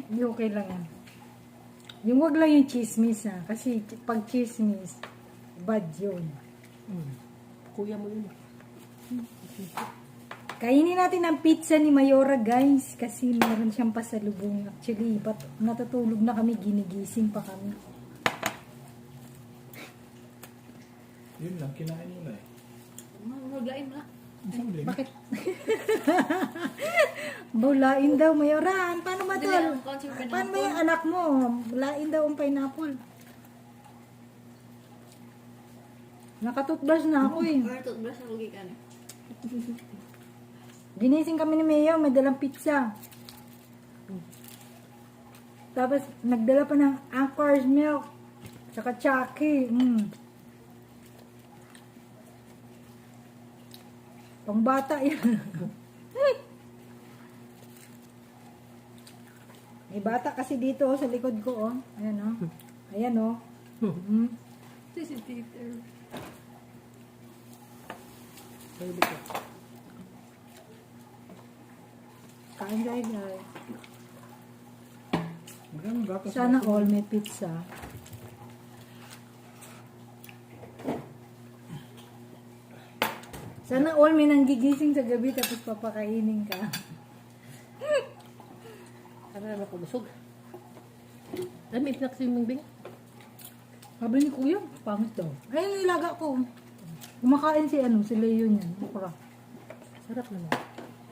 Hindi okay lang yan. Yung wag lang yung chismis ha. Kasi pag chismis, bad yun. Kuya mo yun. Kainin natin ang pizza ni Mayora guys. Kasi meron siyang pasalubong. Actually, natutulog na kami. Ginigising pa kami. Yun lang, kinain mo na eh. Maglain mo na. Bakit? Bulain daw, Mayoran. Paano ba Dili, tol? ang concept pineapple. Paano ba yung anak mo? Bulain daw ang pineapple. Nakatutbrush na ako eh. Or toothbrush na hugi ka na. Ginising kami ni Mayo, may dalang pizza. Tapos, nagdala pa ng Anchor's milk. Saka Chucky. Pangbata yan. May bata kasi dito sa likod ko. Oh. Ayan oh. Ayan oh. CCTV. Kain guys guys. Magkano gatas Sana mo? all may pizza. Sana all may nanggigising sa gabi tapos papakainin ka. Ano naman ako busog? Ay, may pinaksiming bing. Sabi ni Kuya, pangit daw. Ayun, nilaga ko. Kumakain si si Leo niyan. Okra. Sarap naman.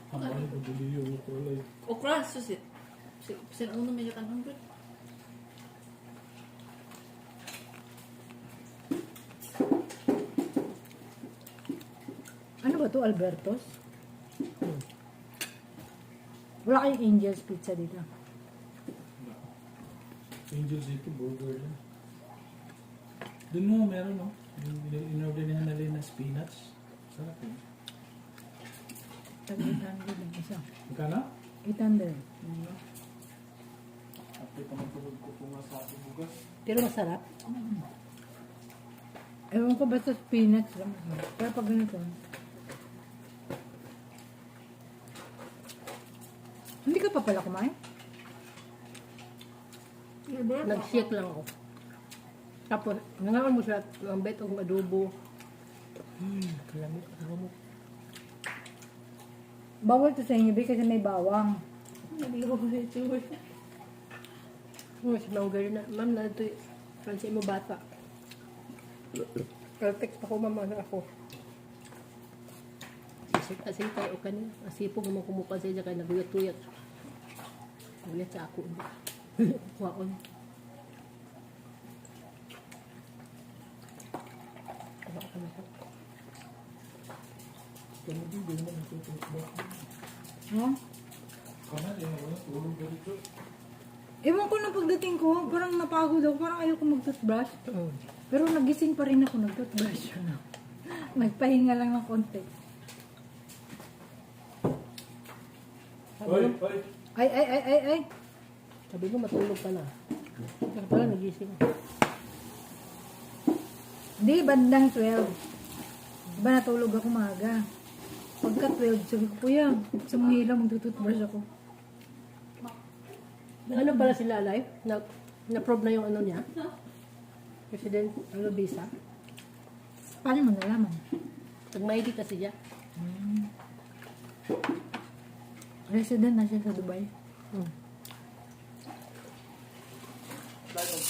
Ang mahal ko dili yung kulay. Okra, susit. Sila uno medyo kanong good. Ano ba to Albertos? Wala kayong Angel's Pizza dito. Angels dito, burger lang. Doon mo, meron no? In-order niya na rin na spinach. Sarap yun. Tag 800 lang isa. Magkano? 800. After pa magtulog ko kung nga sa ating bugas. Pero masarap. Ewan ko basta spinach lang. Pero pag ganito. Hindi ka pa pala kumain? Nag-shake lang ako. Tapos, nangangan mo siya ang betong adobo. Kalamit. Kalamit. Bawal to sa inyo, Bi, kasi may bawang. Naligaw ko na ito. Mas maugali na. Ma'am, na ito Francis mo bata. Perfect pa ko, mama na ako. Kasi tayo kanina. Asipog naman kumupa sa iya kaya naguyat-tuyat. Naguyat sa ako. Waon. Kaba ka na ko. Kaya din, din mo natutulog ba? No? Kana, yan wala. Tulog ka dito. Ewan ko na pagdating ko, parang napagod ako. Parang ayoko mag-toothbrush. Pero nagising pa rin ako nag-toothbrush. Nagpahinga lang ng konti. Oy, oy. Ay. Sabi mo, matulog ka na. Kaya pala, nagising. Hindi, bandang 12. Diba natulog ako maaga. Pagka 12, sabi ko, Kuya, sa mga ilaw magtutoothbrush ako. Ano pala sila live? Na-probe na yung ano niya? President, ano, visa? Paano mo nalaman? Nag-mighty kasi siya. Resident na siya sa Dubai.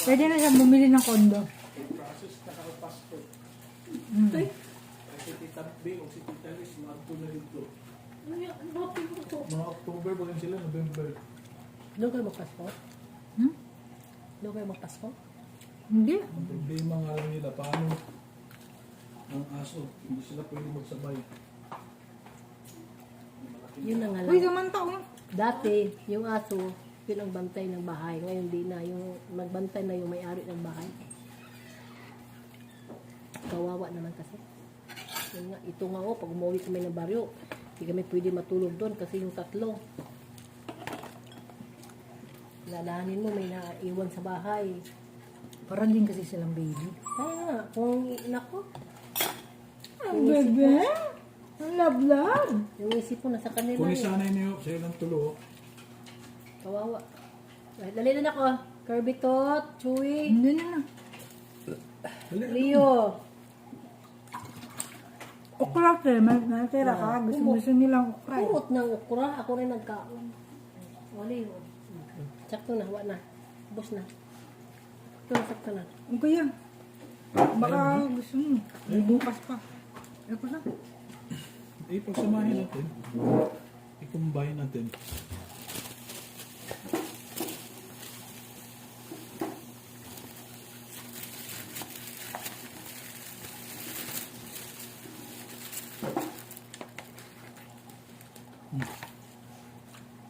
Pwede na siya bumili ng kondo. Process na passport. Mm. Si Tita B o si Tita Liz, maagto na dito. Mga October ba sila? November. Doon kayo magpasko? Hmm? Doon kayo magpasko? Hindi. Ang problema nga lang nila, paano ang aso, hindi sila pwede magsabay. Yun na nga Uy, lang. samanta ko. Dati, yung aso, yun ang bantay ng bahay. Ngayon di na. Yung magbantay na yung may-ari ng bahay. Kawawa naman kasi. Yun nga, ito nga pag umuwi kami ng baryo, hindi kami pwede matulog doon kasi yung tatlo. Lalahanin mo, may naiwan sa bahay. Parang din kasi silang baby. Ah, kung nako, Ang bebe. Ang love. yung isip mo nasa kanila. Kung eh. isanay niyo sa ilang tulo, Kawawa. Ay, dali na ako. Kirby Tot, Chewy, Hindi na na. Wala. Leo. Okra te, may natira ka. Gusto nilang okra. Purot ng okra. Ako rin nagkaon. Wali. Sakto na, wala na. Bus na. Sakto na. Ang kaya. Baka gusto mo. May bukas pa. Ako na. Pagsamahin natin. I-combine natin.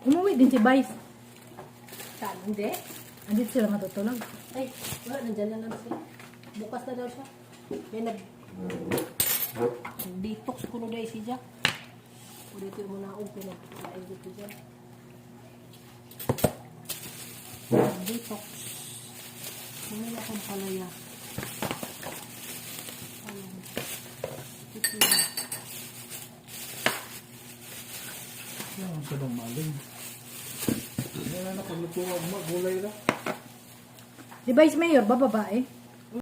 Umuwi din si Vice. Saan? Hindi? Andito sila matutulog. Ay, wala. Nandyan na lang siya. Bukas na daw siya. May detox ko na dahil siya. Ulit yung muna akong pinag-kain dito dyan. Detox. Ano na akong palaya. Ito na. Ang sarang maling. Wala na paglutuan mo, gulay lang. Si Vice Mayor, ba babae?